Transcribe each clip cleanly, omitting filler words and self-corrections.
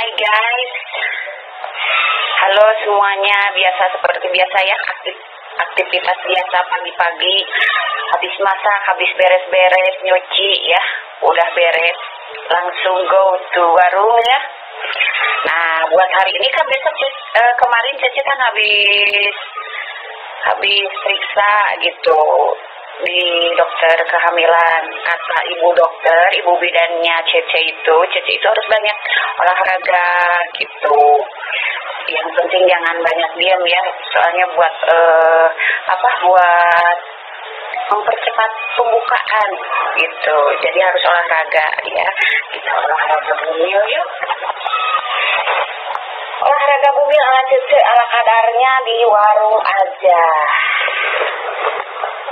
Hai guys, halo semuanya. Seperti biasa ya, aktivitas biasa pagi-pagi. Habis masak, habis beres-beres, nyuci ya, udah beres, langsung go to warung ya. Nah, buat hari ini kan besok kemarin Cece kan habis periksa gitu di dokter kehamilan. Kata ibu dokter, ibu bidannya Cece itu harus banyak olahraga gitu. Yang penting jangan banyak diam ya, soalnya buat buat mempercepat pembukaan gitu. Jadi harus olahraga ya. Kita olahraga bumil yuk. Olahraga bumil ala Cece ala kadarnya di warung aja.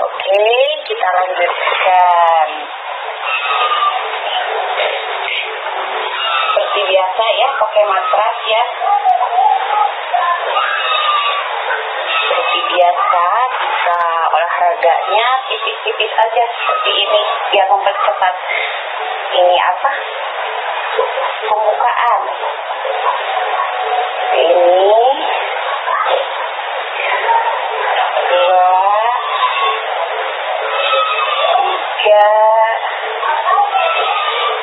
Oke, kita lanjutkan. Seperti biasa ya, pakai matras ya. Seperti biasa, kita olahraganya tipis-tipis aja seperti ini, biar mempercepat pembukaan. Ini 2, 3,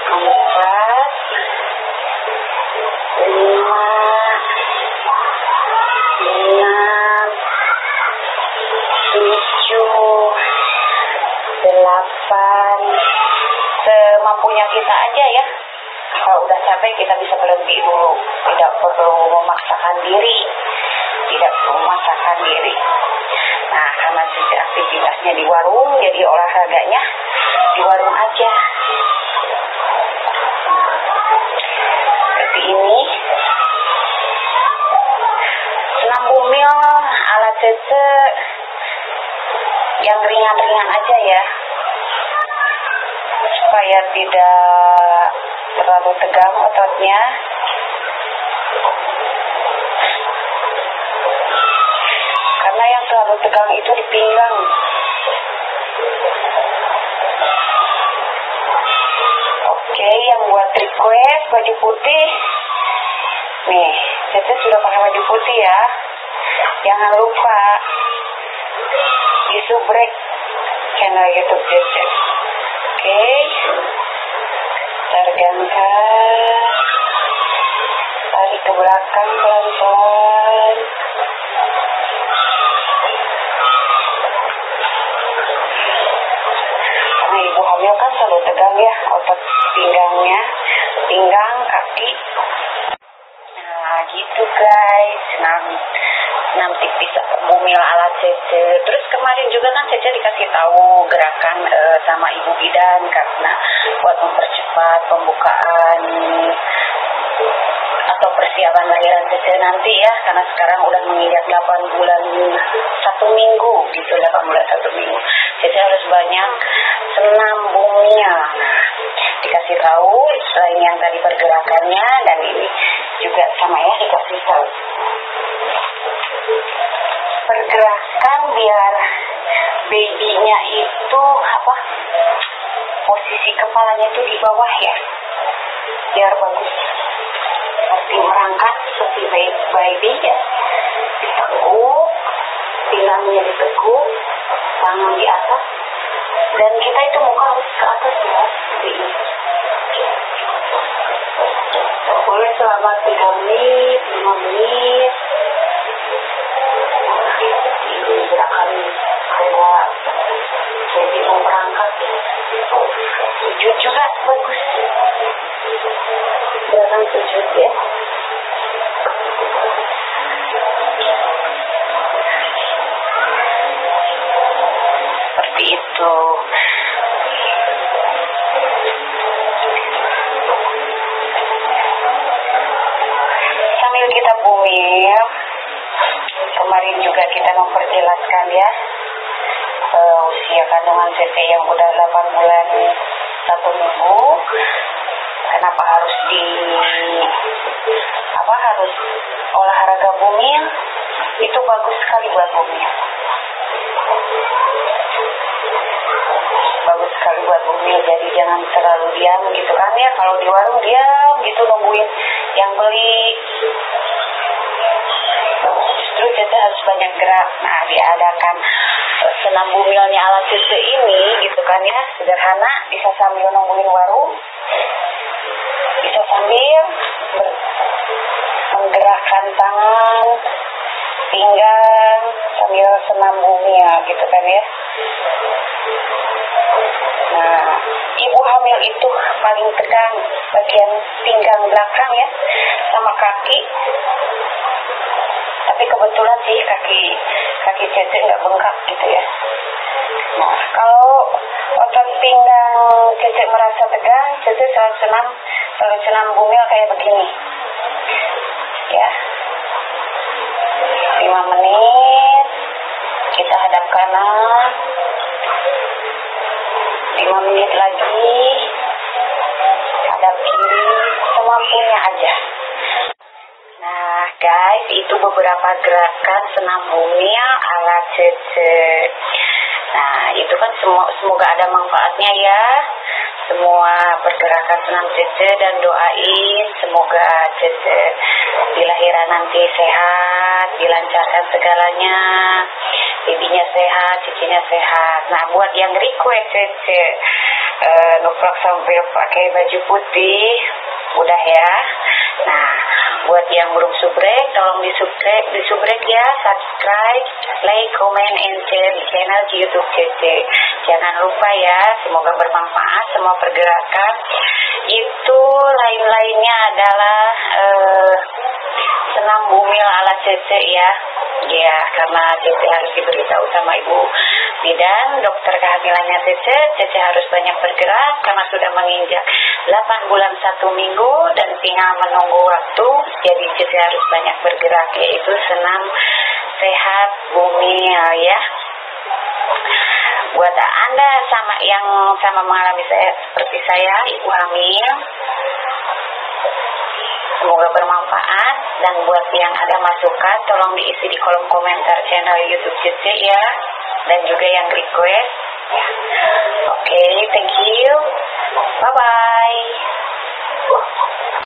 4, 5, 6, 7, 8, semampunya kita aja ya. Kalau udah capek kita bisa berhenti dulu, tidak perlu memaksakan diri. Nah, karena aktivitasnya di warung, jadi olahraganya di warung aja. Seperti ini. Senam bumil ala Cece yang ringan-ringan aja ya, supaya tidak terlalu tegang ototnya. Karena yang terlalu tegang itu di pinggang. Oke, yang buat request baju putih, nih Cece sudah pakai baju putih ya. Jangan lupa di subrek channel YouTube Cece. Oke, tergangkan, tarik ke belakang pelan-pelan. Karena ibu hamil kan selalu tegang ya, otot pinggangnya, pinggang, kaki. Nah gitu guys, senam tipis bumil ala Cece. Terus kemarin juga kan Cece dikasih tahu gerakan sama ibu bidan karena buat mempercepat pembukaan atau persiapan lahiran Cece nanti ya, karena sekarang udah menginjak 8 bulan 1 minggu gitu, 8 bulan 1 minggu. Cece harus banyak senam bumil. Dikasih tahu selain yang tadi pergerakannya, dan ini juga sama ya, dikasih tahu pergerakan biar babynya itu posisi kepalanya itu di bawah ya, biar bagus. Seperti merangkak seperti baby ya, ditekuk, pinggangnya ditekuk, tangan di atas, dan kita itu muka harus ke atas ya, seperti ini. Boleh selama 3 menit, 5 menit. Ini gerakan kayak jadi mau berangkat ya. Sujud juga bagus. Jangan sujud ya. Seperti itu. Sambil kita bumil, kemarin juga kita memperjelaskan ya usia kandungan Cece yang udah 8 bulan 1 minggu, kenapa harus harus olahraga bumil. Itu bagus sekali buat bumil. Bagus sekali buat bumil, jadi jangan terlalu diam gitu kan ya. Kalau di warung diam gitu nungguin yang beli. Justru Cece harus banyak gerak. Nah, diadakan senam bumilnya ala Cece ini gitu kan ya, sederhana, bisa sambil nungguin warung, bisa sambil menggerakkan tangan, pinggang, sambil senam bumil gitu kan ya. Nah, ibu hamil itu paling tegang bagian pinggang belakang ya, sama kaki. Tapi kebetulan sih kaki Cece nggak bengkak gitu ya. Nah, kalau otot pinggang Cece merasa tegang, Cece selalu senam bumil kayak begini. Ya. 5 menit, kita hadap kanan. 5 menit lagi, hadap kiri, semampunya aja. Nah guys, itu beberapa gerakan senam bumil ala Cece. Nah itu kan semoga ada manfaatnya ya. Semua pergerakan senam Cece, dan doain semoga Cece di lahiran nanti sehat, dilancarkan segalanya, bibinya sehat, cicinya sehat. Nah buat yang request Cece ngevlog sampai pakai baju putih, udah ya. Nah buat yang belum subrek, tolong disubrek ya, subscribe, like, comment, and share channel YouTube Cece. Jangan lupa ya, semoga bermanfaat semua pergerakan. Itu lain-lainnya adalah senam bumil ala Cece ya. Ya, karena Cece harus diberitahu sama ibu bidan, dokter kehamilannya Cece harus banyak bergerak karena sudah menginjak 8 bulan 1 minggu dan tinggal menunggu waktu. Jadi Cece harus banyak bergerak, yaitu senam sehat bumil ya. Buat Anda yang sama mengalami seperti saya, ibu hamil, semoga bermanfaat. Dan buat yang ada masukan, tolong diisi di kolom komentar channel YouTube Cece ya. Dan juga yang request. Oke, thank you. Bye-bye.